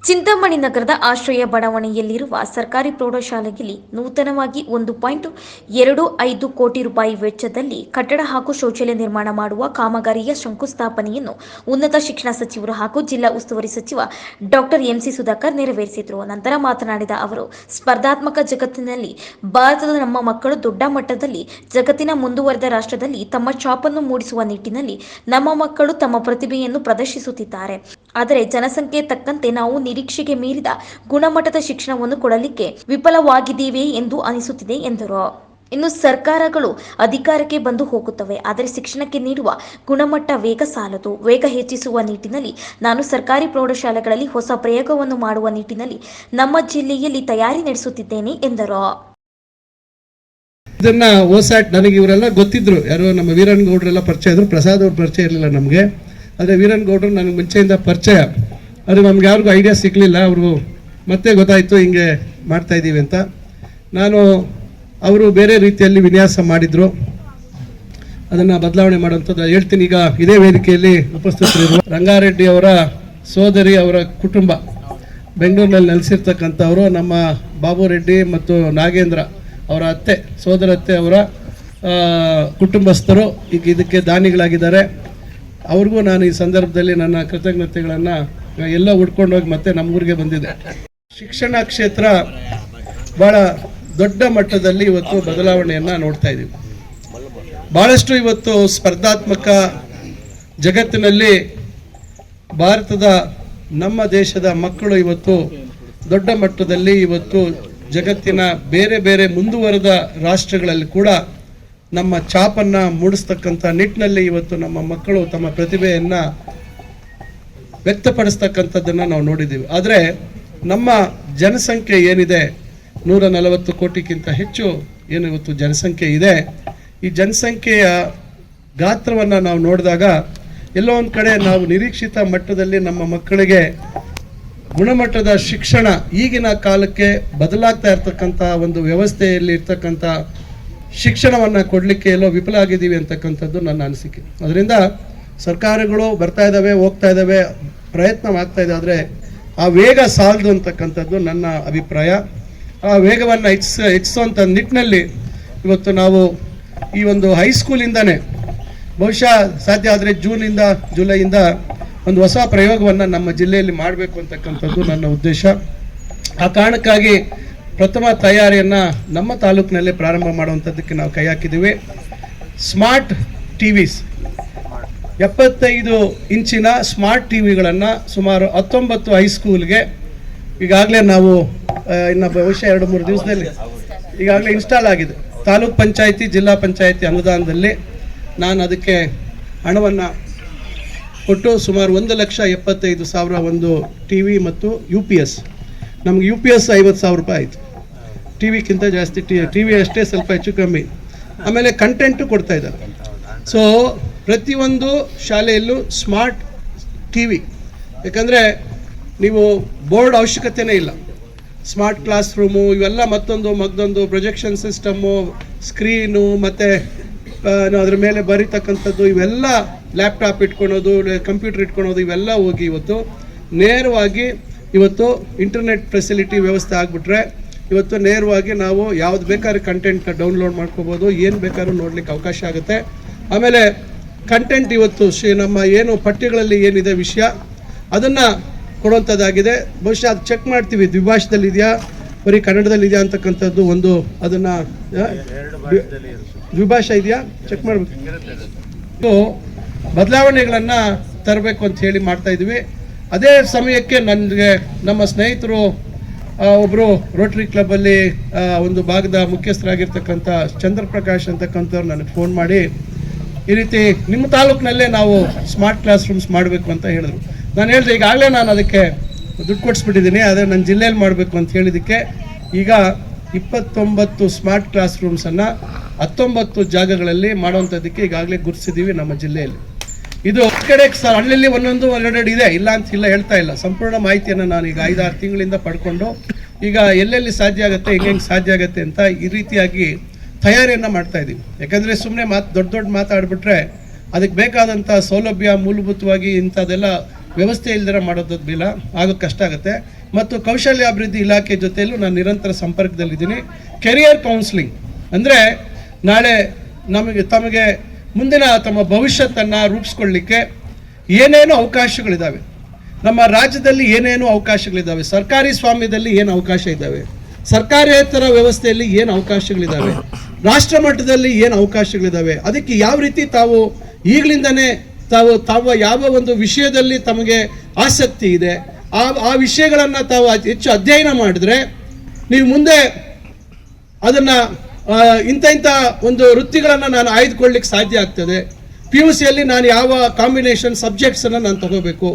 ಚಿಂತಾಮಣಿ ನಗರದ ಆಶ್ರಯ ಬಡಾವಣೆಯಲ್ಲಿರುವ ಸರ್ಕಾರಿ ಪ್ರೌಢಶಾಲೆಯಲ್ಲಿ ನೂತನವಾಗಿ 1.25 ಕೋಟಿ ರೂಪಾಯಿ ವೆಚ್ಚದಲ್ಲಿ ಕಟ್ಟಡ ಹಾಗೂ ಶೌಚಾಲಯ ನಿರ್ಮಾಣ ಮಾಡುವ ಕಾಮಗಾರಿಯ ಶಂಕುಸ್ಥಾಪನೆಯನ್ನು ಉನ್ನತ ಶಿಕ್ಷಣ ಸಚಿವರು ಹಾಗೂ ಜಿಲ್ಲಾ ಉಸ್ತುವಾರಿ ಸಚಿವ ಡಾಕ್ಟರ್ ಎಂಸಿ ಸುಧಾಕರ್ ನೆರವೇರಿಸಿದರು. ನಂತರ ಮಾತನಾಡಿದ ಅವರು, ಸ್ಪರ್ಧಾತ್ಮಕ ಜಗತ್ತಿನಲ್ಲಿ ಭಾರತದ ನಮ್ಮ ಮಕ್ಕಳು ದೊಡ್ಡ ಮಟ್ಟದಲ್ಲಿ ಜಗತ್ತಿನ ಮುಂದುವರೆದ ರಾಷ್ಟ್ರದಲ್ಲಿ ತಮ್ಮ ಛಾಪನ್ನು ಮೂಡಿಸುವ ನಿಟ್ಟಿನಲ್ಲಿ ನಮ್ಮ ಮಕ್ಕಳು ತಮ್ಮ ಪ್ರತಿಭೆಯನ್ನು ಪ್ರದರ್ಶಿಸುತ್ತಿದ್ದಾರೆ. ಆದರೆ ಜನಸಂಖ್ಯೆ ತಕ್ಕಂತೆ ನಾವು ನಿರೀಕ್ಷೆಗೆ ಮೀರಿದ ಗುಣಮಟ್ಟದ ಶಿಕ್ಷಣವನ್ನು ಕೊಡಲಿಕ್ಕೆ ವಿಫಲವಾಗಿದ್ದೀವಿ ಎಂದು ಅನಿಸುತ್ತಿದೆ ಎಂದರು. ಇನ್ನು ಸರ್ಕಾರಗಳು ಅಧಿಕಾರಕ್ಕೆ ಬಂದು ಹೋಗುತ್ತವೆ, ಆದರೆ ಶಿಕ್ಷಣಕ್ಕೆ ನೀಡುವ ಗುಣಮಟ್ಟ ವೇಗ ಸಾಲದು. ವೇಗ ಹೆಚ್ಚಿಸುವ ನಿಟ್ಟಿನಲ್ಲಿ ನಾನು ಸರ್ಕಾರಿ ಪ್ರೌಢಶಾಲೆಗಳಲ್ಲಿ ಹೊಸ ಪ್ರಯೋಗವನ್ನು ಮಾಡುವ ನಿಟ್ಟಿನಲ್ಲಿ ನಮ್ಮ ಜಿಲ್ಲೆಯಲ್ಲಿ ತಯಾರಿ ನಡೆಸುತ್ತಿದ್ದೇನೆ ಎಂದರು. ಇದನ್ನ ಓಸಾಟ್ ನನಗೆ ಇವರೆಲ್ಲ ಗೊತ್ತಿದ್ರು, ಯಾರು ನಮ್ಮ ವೀರಣ್ಣಗೌಡರೆಲ್ಲ ಪರಿಚಯ ಇದ್ರು, ಪ್ರಸಾದ್ ಅವ್ರ ಪರಿಚಯ ಇರಲಿಲ್ಲ ನಮಗೆ. ಆದರೆ ವೀರಣ್ಣಗೌಡರು ನನಗೆ ಮುಂಚೆಯಿಂದ ಪರಿಚಯ. ಆದರೆ ನಮ್ಗೆ ಯಾರಿಗೂ ಐಡಿಯಾ ಸಿಗಲಿಲ್ಲ. ಅವರು ಮತ್ತೆ ಗೊತ್ತಾಯಿತು ಹಿಂಗೆ ಮಾಡ್ತಾಯಿದ್ದೀವಿ ಅಂತ. ಅವರು ಬೇರೆ ರೀತಿಯಲ್ಲಿ ವಿನ್ಯಾಸ ಮಾಡಿದರು, ಅದನ್ನು ಬದಲಾವಣೆ ಮಾಡುವಂಥದ್ದು ಹೇಳ್ತೀನಿ. ಈಗ ಇದೇ ವೇದಿಕೆಯಲ್ಲಿ ಉಪಸ್ಥಿತರಿರುವ ರಂಗಾರೆಡ್ಡಿ ಅವರ ಸೋದರಿ, ಅವರ ಕುಟುಂಬ ಬೆಂಗಳೂರಿನಲ್ಲಿ ನೆಲೆಸಿರ್ತಕ್ಕಂಥವರು, ನಮ್ಮ ಬಾಬು ರೆಡ್ಡಿ ಮತ್ತು ನಾಗೇಂದ್ರ ಅವರ ಅತ್ತೆ, ಸೋದರತ್ತೆ ಅವರ ಕುಟುಂಬಸ್ಥರು ಈಗ ಇದಕ್ಕೆ ದಾನಿಗಳಾಗಿದ್ದಾರೆ. ಅವ್ರಿಗೂ ನಾನು ಈ ಸಂದರ್ಭದಲ್ಲಿ ನನ್ನ ಕೃತಜ್ಞತೆಗಳನ್ನು ಎಲ್ಲ ಹುಡ್ಕೊಂಡೋಗಿ ಮತ್ತೆ ನಮ್ಮೂರಿಗೆ ಬಂದಿದೆ. ಶಿಕ್ಷಣ ಕ್ಷೇತ್ರ ಭಾಳ ದೊಡ್ಡ ಮಟ್ಟದಲ್ಲಿ ಇವತ್ತು ಬದಲಾವಣೆಯನ್ನು ನೋಡ್ತಾ ಇದ್ದೀವಿ. ಭಾಳಷ್ಟು ಇವತ್ತು ಸ್ಪರ್ಧಾತ್ಮಕ ಜಗತ್ತಿನಲ್ಲಿ ಭಾರತದ ನಮ್ಮ ದೇಶದ ಮಕ್ಕಳು ಇವತ್ತು ದೊಡ್ಡ ಮಟ್ಟದಲ್ಲಿ ಇವತ್ತು ಜಗತ್ತಿನ ಬೇರೆ ಬೇರೆ ಮುಂದುವರೆದ ರಾಷ್ಟ್ರಗಳಲ್ಲಿ ಕೂಡ ನಮ್ಮ ಛಾಪನ್ನು ಮೂಡಿಸ್ತಕ್ಕಂಥ ನಿಟ್ಟಿನಲ್ಲಿ ಇವತ್ತು ನಮ್ಮ ಮಕ್ಕಳು ತಮ್ಮ ಪ್ರತಿಭೆಯನ್ನು ವ್ಯಕ್ತಪಡಿಸ್ತಕ್ಕಂಥದ್ದನ್ನು ನಾವು ನೋಡಿದ್ದೀವಿ. ಆದರೆ ನಮ್ಮ ಜನಸಂಖ್ಯೆ ಏನಿದೆ, 140 ಕೋಟಿಗಿಂತ ಹೆಚ್ಚು ಏನು ಇವತ್ತು ಜನಸಂಖ್ಯೆ ಇದೆ, ಈ ಜನಸಂಖ್ಯೆಯ ಗಾತ್ರವನ್ನು ನಾವು ನೋಡಿದಾಗ ಎಲ್ಲೋ ಒಂದು ಕಡೆ ನಾವು ನಿರೀಕ್ಷಿತ ಮಟ್ಟದಲ್ಲಿ ನಮ್ಮ ಮಕ್ಕಳಿಗೆ ಗುಣಮಟ್ಟದ ಶಿಕ್ಷಣ ಈಗಿನ ಕಾಲಕ್ಕೆ ಬದಲಾಗ್ತಾ ಇರ್ತಕ್ಕಂಥ ಒಂದು ವ್ಯವಸ್ಥೆಯಲ್ಲಿ ಇರ್ತಕ್ಕಂಥ ಶಿಕ್ಷಣವನ್ನು ಕೊಡಲಿಕ್ಕೆ ಎಲ್ಲೋ ವಿಫಲ ಆಗಿದ್ದೀವಿ ಅಂತಕ್ಕಂಥದ್ದು ನನ್ನ ಅನಿಸಿಕೆ. ಅದರಿಂದ ಸರ್ಕಾರಗಳು ಬರ್ತಾ ಇದ್ದಾವೆ, ಹೋಗ್ತಾ ಇದ್ದಾವೆ, ಪ್ರಯತ್ನ ಆಗ್ತಾ ಇದೆ, ಆದರೆ ಆ ವೇಗ ಸಾಲದು ಅಂತಕ್ಕಂಥದ್ದು ನನ್ನ ಅಭಿಪ್ರಾಯ. ಆ ವೇಗವನ್ನು ಹೆಚ್ಚಿಸುವಂಥ ನಿಟ್ಟಿನಲ್ಲಿ ಇವತ್ತು ನಾವು ಈ ಒಂದು ಹೈಸ್ಕೂಲಿಂದನೇ ಬಹುಶಃ ಸಾಧ್ಯ ಆದರೆ ಜುಲೈಯಿಂದ ಒಂದು ಹೊಸ ಪ್ರಯೋಗವನ್ನು ನಮ್ಮ ಜಿಲ್ಲೆಯಲ್ಲಿ ಮಾಡಬೇಕು ಅಂತಕ್ಕಂಥದ್ದು ನನ್ನ ಉದ್ದೇಶ. ಆ ಕಾರಣಕ್ಕಾಗಿ ಪ್ರಥಮ ತಯಾರಿಯನ್ನು ನಮ್ಮ ತಾಲೂಕಿನಲ್ಲೇ ಪ್ರಾರಂಭ ಮಾಡುವಂಥದ್ದಕ್ಕೆ ನಾವು ಕೈ ಹಾಕಿದ್ದೀವಿ. ಸ್ಮಾರ್ಟ್ ಟಿವಿಸ್, 75 ಇಂಚಿನ ಸ್ಮಾರ್ಟ್ ಟಿವಿಗಳನ್ನು ಸುಮಾರು 19 ಹೈಸ್ಕೂಲ್ಗೆ ಈಗಾಗಲೇ ನಾವು ಇನ್ನು ಬಹುಶಃ 2-3 ದಿವಸದಲ್ಲಿ ಈಗಾಗಲೇ ಇನ್ಸ್ಟಾಲ್ ಆಗಿದೆ. ತಾಲೂಕ್ ಪಂಚಾಯಿತಿ, ಜಿಲ್ಲಾ ಪಂಚಾಯಿತಿ ಅನುದಾನದಲ್ಲಿ ನಾನು ಅದಕ್ಕೆ ಹಣವನ್ನು ಕೊಟ್ಟು ಸುಮಾರು 1,75,000 ಒಂದು ಟಿ ವಿ ಮತ್ತು UPS. ನಮ್ಗೆ UPS 50,000 ರೂಪಾಯಿ ಆಯಿತು. ಟಿ ವಿಗಿಂತ ಜಾಸ್ತಿ ಟಿ ವಿ ಅಷ್ಟೇ ಸ್ವಲ್ಪ ಹೆಚ್ಚು ಕಮ್ಮಿ. ಆಮೇಲೆ ಕಂಟೆಂಟು ಕೊಡ್ತಾ ಇದ್ದಾರೆ. ಸೊ ಪ್ರತಿಯೊಂದು ಶಾಲೆಯಲ್ಲೂ ಸ್ಮಾರ್ಟ್ ಟಿ ವಿ, ಯಾಕಂದರೆ ನೀವು ಬೋರ್ಡ್ ಅವಶ್ಯಕತೆಯೇ ಇಲ್ಲ. ಸ್ಮಾರ್ಟ್ ಕ್ಲಾಸ್ ರೂಮು ಇವೆಲ್ಲ ಮತ್ತೊಂದು ಪ್ರೊಜೆಕ್ಷನ್ ಸಿಸ್ಟಮ್ಮು, ಸ್ಕ್ರೀನು ಮತ್ತು ಅದ್ರ ಮೇಲೆ ಬರೀತಕ್ಕಂಥದ್ದು, ಇವೆಲ್ಲ ಲ್ಯಾಪ್ಟಾಪ್ ಇಟ್ಕೊಳೋದು, ಕಂಪ್ಯೂಟರ್ ಇಟ್ಕೊಳೋದು, ಇವೆಲ್ಲ ಹೋಗಿ ಇವತ್ತು ನೇರವಾಗಿ ಇವತ್ತು ಇಂಟರ್ನೆಟ್ ಫೆಸಿಲಿಟಿ ವ್ಯವಸ್ಥೆ ಆಗಿಬಿಟ್ರೆ ಇವತ್ತು ನೇರವಾಗಿ ನಾವು ಯಾವ್ದು ಬೇಕಾದ್ರೂ ಕಂಟೆಂಟ್ನ ಡೌನ್ಲೋಡ್ ಮಾಡ್ಕೋಬೋದು, ಏನು ಬೇಕಾದ್ರೂ ನೋಡ್ಲಿಕ್ಕೆ ಅವಕಾಶ ಆಗುತ್ತೆ. ಆಮೇಲೆ ಕಂಟೆಂಟ್ ಇವತ್ತು ನಮ್ಮ ಏನು ಪಠ್ಯಗಳಲ್ಲಿ ಏನಿದೆ ವಿಷಯ ಅದನ್ನು ಕೊಡುವಂಥದ್ದಾಗಿದೆ. ಬಹುಶಃ ಅದು ಚೆಕ್ ಮಾಡ್ತೀವಿ, ದ್ವಿಭಾಷೆದಲ್ಲಿದೆಯಾ ಬರೀ ಕನ್ನಡದಲ್ಲಿದೆಯಾ ಅಂತಕ್ಕಂಥದ್ದು ಒಂದು, ಅದನ್ನು ದ್ವಿಭಾಷೆ ಇದೆಯಾ ಚೆಕ್ ಮಾಡಬೇಕು. ಬದಲಾವಣೆಗಳನ್ನು ತರಬೇಕು ಅಂತ ಹೇಳಿ ಮಾಡ್ತಾ ಇದ್ವಿ. ಅದೇ ಸಮಯಕ್ಕೆ ನನಗೆ ನಮ್ಮ ಸ್ನೇಹಿತರು ಒಬ್ಬರು ರೋಟರಿ ಕ್ಲಬ್ಬಲ್ಲಿ ಒಂದು ಭಾಗದ ಮುಖ್ಯಸ್ಥರಾಗಿರ್ತಕ್ಕಂಥ ಚಂದ್ರಪ್ರಕಾಶ್ ಅಂತಕ್ಕಂಥವ್ರು ನನಗೆ ಫೋನ್ ಮಾಡಿ ಈ ರೀತಿ ನಿಮ್ಮ ತಾಲೂಕಿನಲ್ಲೇ ನಾವು ಸ್ಮಾರ್ಟ್ ಕ್ಲಾಸ್ ರೂಮ್ಸ್ ಮಾಡಬೇಕು ಅಂತ ಹೇಳಿದ್ರು. ನಾನು ಹೇಳಿದೆ ಈಗಾಗಲೇ ನಾನು ಅದಕ್ಕೆ ದುಡ್ಡು ಕೊಡಿಸ್ಬಿಟ್ಟಿದ್ದೀನಿ, ಆದರೆ ನನ್ನ ಜಿಲ್ಲೆಯಲ್ಲಿ ಮಾಡಬೇಕು ಅಂತ ಹೇಳಿದ್ದಕ್ಕೆ ಈಗ 29 ಸ್ಮಾರ್ಟ್ ಕ್ಲಾಸ್ ರೂಮ್ಸನ್ನು 19 ಜಾಗಗಳಲ್ಲಿ ಮಾಡುವಂಥದ್ದಕ್ಕೆ ಈಗಾಗಲೇ ಗುರುತಿಸಿದ್ದೀವಿ ನಮ್ಮ ಜಿಲ್ಲೆಯಲ್ಲಿ. ಇದು ಕಡೆ ಹಳ್ಳಿಯಲ್ಲಿ ಒಂದೊಂದು ಇದೆ, ಇಲ್ಲ ಅಂತಿಲ್ಲ, ಹೇಳ್ತಾ ಇಲ್ಲ. ಸಂಪೂರ್ಣ ಮಾಹಿತಿಯನ್ನು ನಾನು ಈಗ 5-6 ತಿಂಗಳಿಂದ ಪಡ್ಕೊಂಡು ಈಗ ಎಲ್ಲೆಲ್ಲಿ ಸಾಧ್ಯ ಆಗುತ್ತೆ, ಹೆಂಗೆ ಸಾಧ್ಯ ಆಗುತ್ತೆ ಅಂತ ಈ ರೀತಿಯಾಗಿ ತಯಾರಿಯನ್ನು ಮಾಡ್ತಾ ಇದ್ದೀವಿ. ಯಾಕಂದರೆ ಸುಮ್ಮನೆ ದೊಡ್ಡ ಮಾತಾಡ್ಬಿಟ್ರೆ ಅದಕ್ಕೆ ಬೇಕಾದಂಥ ಸೌಲಭ್ಯ ಮೂಲಭೂತವಾಗಿ ಇಂಥದ್ದೆಲ್ಲ ವ್ಯವಸ್ಥೆ ಇಲ್ದಿರ ಮಾಡೋದು ಆಗೋದು ಕಷ್ಟ ಆಗುತ್ತೆ. ಮತ್ತು ಕೌಶಲ್ಯಾಭಿವೃದ್ಧಿ ಇಲಾಖೆ ಜೊತೆಯಲ್ಲೂ ನಾನು ನಿರಂತರ ಸಂಪರ್ಕದಲ್ಲಿದ್ದೀನಿ. ಕೆರಿಯರ್ ಕೌನ್ಸಿಲಿಂಗ್ ಅಂದರೆ ನಾಳೆ ತಮಗೆ ಮುಂದಿನ ತಮ್ಮ ಭವಿಷ್ಯತ್ತನ್ನು ರೂಪಿಸ್ಕೊಳ್ಳಿಕ್ಕೆ ಏನೇನು ಅವಕಾಶಗಳಿದ್ದಾವೆ, ನಮ್ಮ ರಾಜ್ಯದಲ್ಲಿ ಏನೇನು ಅವಕಾಶಗಳಿದ್ದಾವೆ, ಸರ್ಕಾರಿ ಸ್ವಾಮ್ಯದಲ್ಲಿ ಏನು ಅವಕಾಶ ಇದ್ದಾವೆ, ಸರ್ಕಾರೇತರ ವ್ಯವಸ್ಥೆಯಲ್ಲಿ ಏನು ಅವಕಾಶಗಳಿದ್ದಾವೆ, ರಾಷ್ಟ್ರ ಮಟ್ಟದಲ್ಲಿ ಏನು ಅವಕಾಶಗಳಿದ್ದಾವೆ, ಅದಕ್ಕೆ ಯಾವ ರೀತಿ ತಾವು ಈಗಲಿಂದನೇ ತಾವು ಯಾವ ಒಂದು ವಿಷಯದಲ್ಲಿ ತಮಗೆ ಆಸಕ್ತಿ ಇದೆ ಆ ವಿಷಯಗಳನ್ನು ತಾವು ಹೆಚ್ಚು ಅಧ್ಯಯನ ಮಾಡಿದ್ರೆ ನೀವು ಮುಂದೆ ಅದನ್ನು ಇಂಥ ಒಂದು ವೃತ್ತಿಗಳನ್ನು ನಾನು ಆಯ್ದುಕೊಳ್ಳಿಕ್ಕೆ ಸಾಧ್ಯ ಆಗ್ತದೆ. PUCಯಲ್ಲಿ ನಾನು ಯಾವ ಕಾಂಬಿನೇಷನ್ ಸಬ್ಜೆಕ್ಟ್ಸನ್ನು ನಾನು ತಗೋಬೇಕು,